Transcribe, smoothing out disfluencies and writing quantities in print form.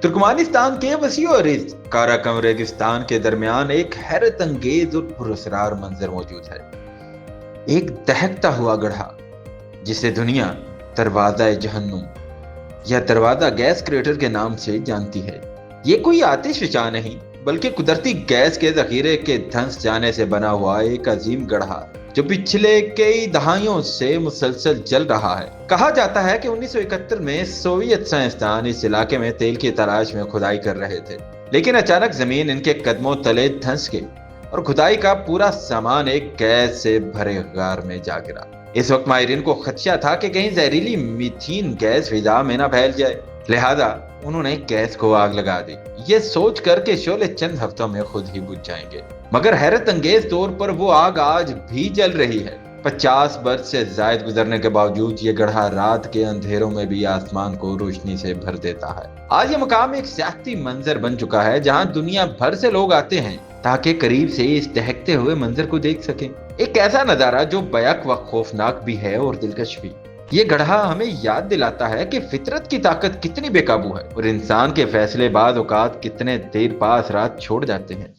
तुर्कमानिस्तान के वसी और इस काराकम रेगिस्तान के दरमियान एक हैरत अंगेज और पुरस्कार मंजर मौजूद है। एक दहकता हुआ गड्ढा जिसे दुनिया दरवाजा जहन्नुम या दरवाजा गैस क्रेटर के नाम से जानती है। ये कोई आतिशफशा नहीं बल्कि कुदरती गैस के जखीरे के धंस जाने से बना हुआ एक अजीम गड्ढा जो पिछले कई दहाइयों से मुसलसल जल रहा है। कहा जाता है कि 1971 में सोवियत साइंसदान इस इलाके में तेल की तलाश में खुदाई कर रहे थे, लेकिन अचानक जमीन इनके कदमों तले धंस गई और खुदाई का पूरा सामान एक गैस से भरे गार में जा गिरा। इस वक्त माहिरीन को खदशा था कि कहीं जहरीली मीथेन गैस फिजा में न फैल जाए, लिहाजा उन्होंने गैस को आग लगा दी, ये सोच कर के शोले चंद हफ्तों में खुद ही बुझ जाएंगे। मगर हैरत अंगेज तौर पर वो आग आज भी जल रही है। 50 वर्ष से जायद गुजरने के बावजूद ये गड्ढा रात के अंधेरों में भी आसमान को रोशनी से भर देता है। आज ये मकाम एक सियाहती मंजर बन चुका है जहां दुनिया भर से लोग आते हैं ताकि करीब से इस दहकते हुए मंजर को देख सकें। एक ऐसा नजारा जो बैक व खौफनाक भी है और दिलकश भी। ये गड्ढा हमें याद दिलाता है कि फितरत की ताकत कितनी बेकाबू है और इंसान के फैसले बाद औकात कितने देर पास रात छोड़ जाते हैं।